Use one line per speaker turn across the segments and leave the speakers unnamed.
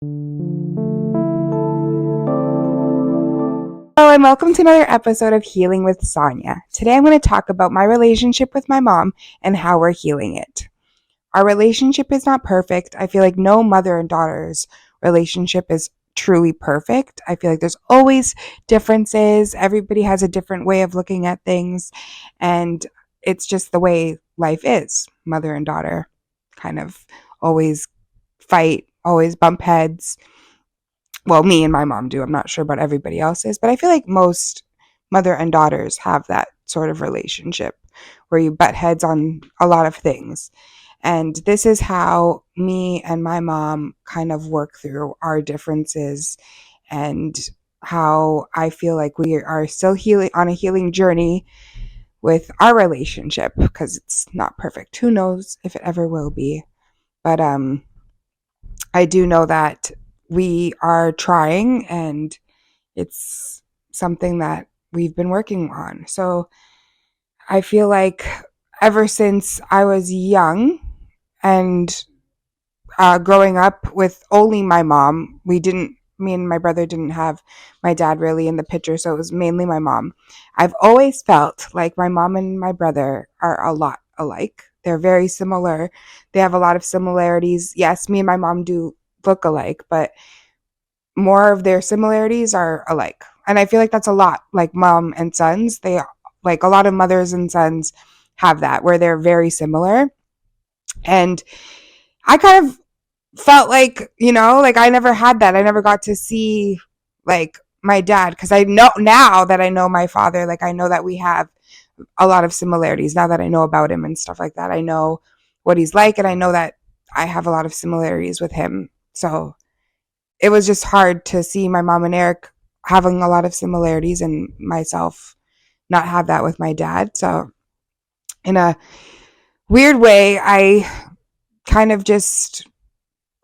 Hello, and welcome to another episode of Healing with Sonia. Today I'm going to talk about my relationship with my mom and how we're healing it. Our relationship is not perfect. I feel like no mother and daughter's relationship is truly perfect. I feel like there's always differences. Everybody has a different way of looking at things, and it's just the way life is. Mother and daughter kind of always fight, always bump heads. Well, me and my mom do. I'm not sure about everybody else's, but I feel like most mother and daughters have that sort of relationship where you butt heads on a lot of things. And this is how me and my mom kind of work through our differences, and how I feel like we are still healing on a healing journey with our relationship, because it's not perfect. Who knows if it ever will be. But I do know that we are trying, and it's something that we've been working on. So I feel like ever since I was young and growing up with only my mom, me and my brother didn't have my dad really in the picture, so it was mainly my mom. I've always felt like my mom and my brother are a lot alike. They're very similar. They have a lot of similarities. Yes, me and my mom do look alike, but more of their similarities are alike. And I feel like that's a lot like mom and sons. They like a lot of mothers and sons have that where they're very similar. And I kind of felt like, like I never had that. I never got to see like my dad, because I know now that I know my father, like I know that we have a lot of similarities now that I know about him and stuff like that. I know what he's like, and I know that I have a lot of similarities with him. So it was just hard to see my mom and Eric having a lot of similarities and myself not have that with my dad. So in a weird way, I kind of just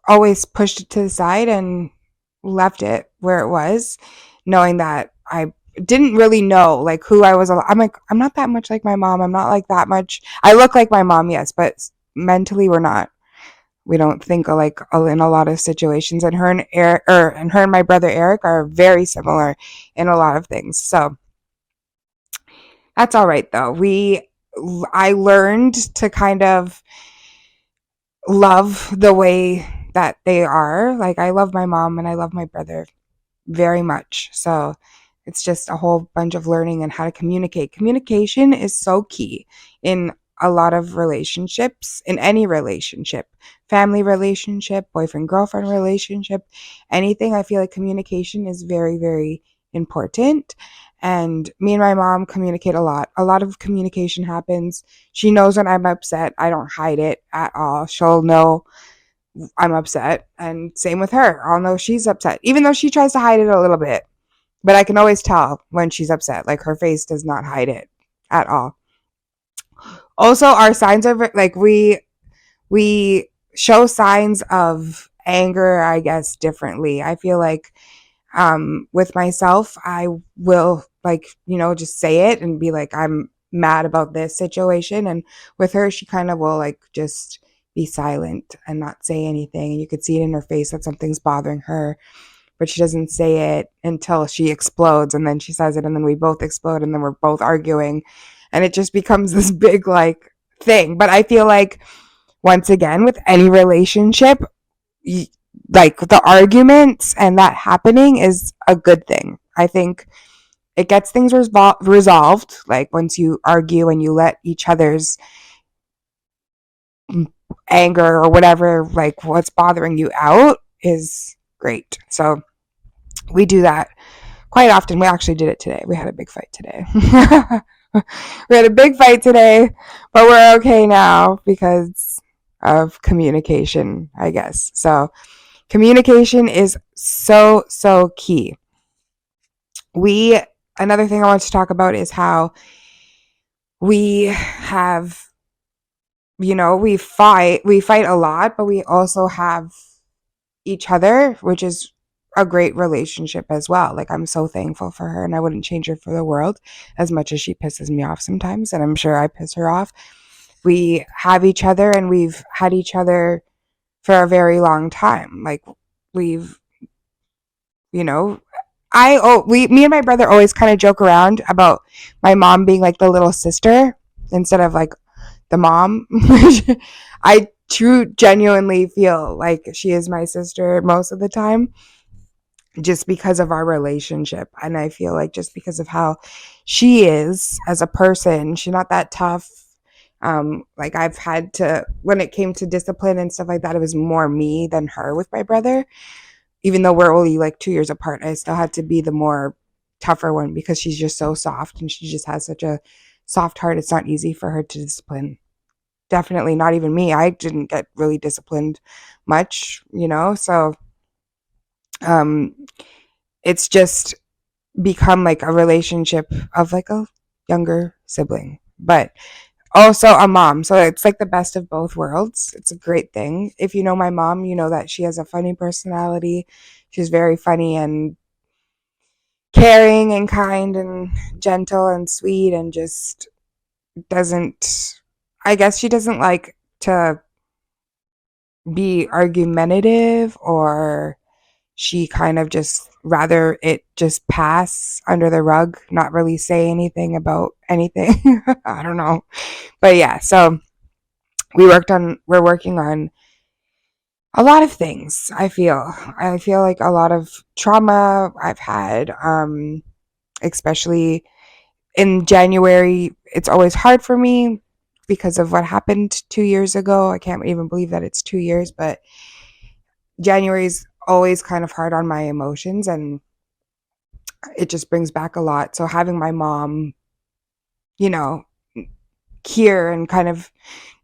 always pushed it to the side and left it where it was, knowing that I didn't really know like who I was. I'm like, I'm not that much like my mom. I'm not like that much. I look like my mom, yes, but mentally we're not. We don't think alike in a lot of situations. And her and Eric, and her and my brother Eric are very similar in a lot of things. So that's all right though. I learned to kind of love the way that they are. Like I love my mom and I love my brother very much. So it's just a whole bunch of learning and how to communicate. Communication is so key in a lot of relationships, in any relationship, family relationship, boyfriend girlfriend relationship, anything. I feel like communication is very, very important. And me and my mom communicate a lot. A lot of communication happens. She knows when I'm upset. I don't hide it at all. She'll know I'm upset. And same with her. I'll know she's upset, even though she tries to hide it a little bit. But I can always tell when she's upset. Like her face does not hide it at all. Also, our signs of like we show signs of anger, I guess, differently. I feel like with myself, I will like, just say it and be like, I'm mad about this situation. And with her, she kind of will like just be silent and not say anything. And you could see it in her face that something's bothering her, but she doesn't say it until she explodes. And then she says it, and then we both explode, and then we're both arguing. And it just becomes this big like thing. But I feel like, once again, with any relationship, like the arguments and that happening is a good thing. I think it gets things resolved. Like once you argue and you let each other's anger or whatever, like what's bothering you out, is great. So we do that quite often. We actually did it today. We had a big fight today. We had a big fight today, but we're okay now because of communication, I guess. So communication is so, so key. Another thing I want to talk about is how we have, we fight a lot, but we also have each other, which is a great relationship as well. Like I'm so thankful for her, and I wouldn't change her for the world, as much as she pisses me off sometimes, and I'm sure I piss her off. We have each other, and we've had each other for a very long time. Like leave, you know. Me and my brother always kind of joke around about my mom being like the little sister instead of like the mom. I genuinely feel like she is my sister most of the time just because of our relationship. And I feel like just because of how she is as a person, she's not that tough. Like I've had to, when it came to discipline and stuff like that, it was more me than her with my brother. Even though we're only like 2 years apart, I still had to be the more tougher one because she's just so soft and she just has such a soft heart. It's not easy for her to discipline. Definitely not even me. I didn't get really disciplined much, you know? So, um, it's just become like a relationship of like a younger sibling, but also a mom. So it's like the best of both worlds. It's a great thing. If you know my mom, you know that she has a funny personality. She's very funny and caring and kind and gentle and sweet and just doesn't, I guess she doesn't like to be argumentative, or she kind of just rather it just pass under the rug, not really say anything about anything. I don't know. But yeah, so we're working on a lot of things. I feel like a lot of trauma I've had, especially in January. It's always hard for me because of what happened 2 years ago. I can't even believe that it's 2 years, but January's always kind of hard on my emotions, and it just brings back a lot. So having my mom, you know, hear and kind of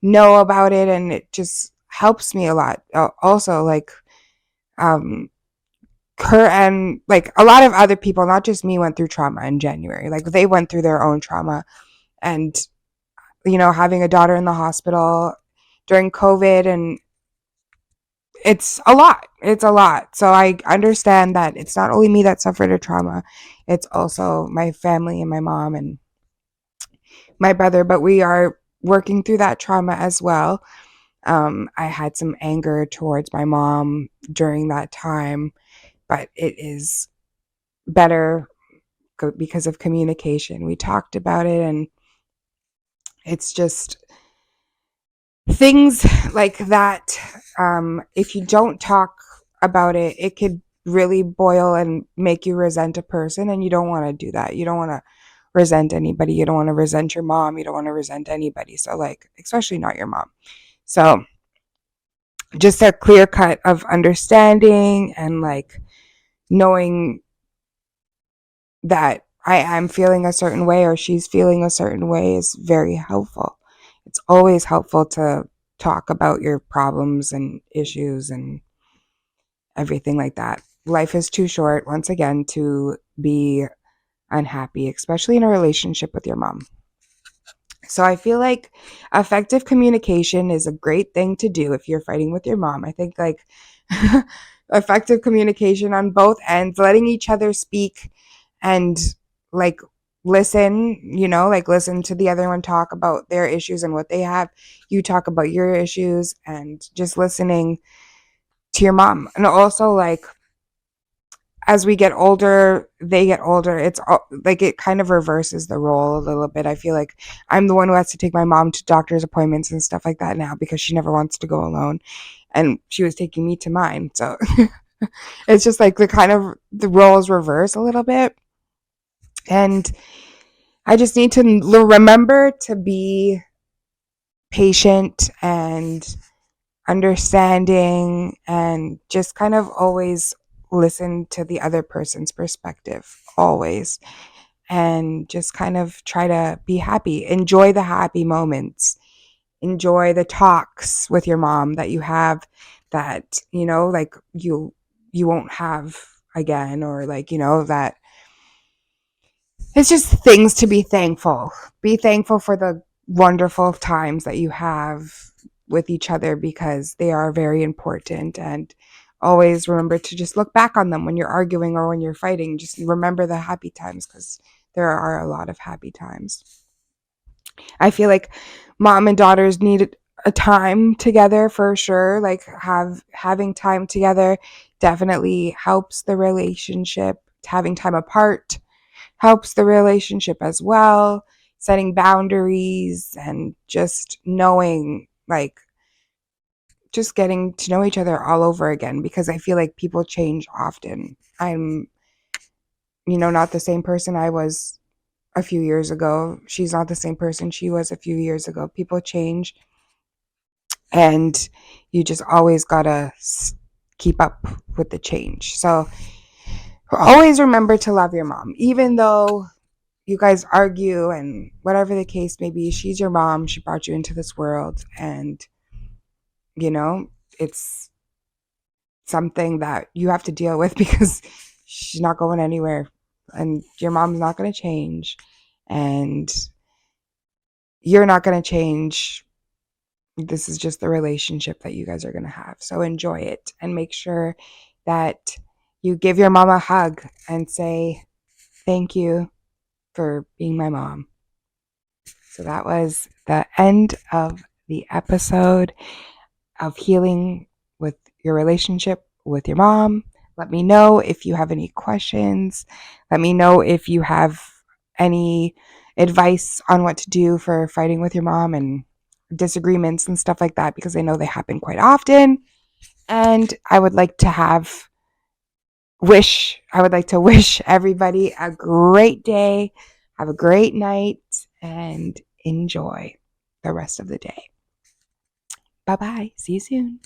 know about it, and it just helps me a lot. Also, like, um, her and like a lot of other people, not just me, went through trauma in January. Like they went through their own trauma, and having a daughter in the hospital during COVID, and it's a lot. It's a lot. So I understand that it's not only me that suffered a trauma, it's also my family and my mom and my brother, but we are working through that trauma as well. I had some anger towards my mom during that time, but it is better because of communication. We talked about it, and it's just things like that. If you don't talk about it, it could really boil and make you resent a person, and you don't want to do that. You don't want to resent anybody. You don't want to resent your mom. You don't want to resent anybody. So, like, especially not your mom. So, just a clear cut of understanding and like knowing that I am feeling a certain way or she's feeling a certain way is very helpful. It's always helpful to talk about your problems and issues and everything like that. Life is too short, once again, to be unhappy, especially in a relationship with your mom. So I feel like effective communication is a great thing to do if you're fighting with your mom. I think like effective communication on both ends, letting each other speak and like listen, like listen to the other one talk about their issues and what they have. You talk about your issues and just listening to your mom. And also like as we get older, they get older. It's like it kind of reverses the role a little bit. I feel like I'm the one who has to take my mom to doctor's appointments and stuff like that now because she never wants to go alone, and she was taking me to mine. So it's just like the roles reverse a little bit, and I just need to remember to be patient and understanding and just kind of always listen to the other person's perspective always, and just kind of try to be happy, enjoy the happy moments, enjoy the talks with your mom that you have that like you won't have again, or like that it's just things to be thankful for the wonderful times that you have with each other because they are very important, and always remember to just look back on them when you're arguing or when you're fighting. Just remember the happy times because there are a lot of happy times. I feel like mom and daughters need a time together for sure. Like having time together definitely helps the relationship. Having time apart helps the relationship as well. Setting boundaries and just knowing, like, just getting to know each other all over again, because I feel like people change often. I'm, not the same person I was a few years ago. She's not the same person she was a few years ago. People change, and you just always gotta keep up with the change. So always remember to love your mom, even though you guys argue and whatever the case may be. She's your mom. She brought you into this world, and you know it's something that you have to deal with because she's not going anywhere, and your mom's not going to change, and you're not going to change. This is just the relationship that you guys are going to have. So enjoy it and make sure that you give your mom a hug and say, thank you for being my mom. So that was the end of the episode of healing with your relationship with your mom. Let me know if you have any questions. Let me know if you have any advice on what to do for fighting with your mom and disagreements and stuff like that, because I know they happen quite often. And I would like to wish everybody a great day. Have a great night and enjoy the rest of the day. Bye bye. See you soon.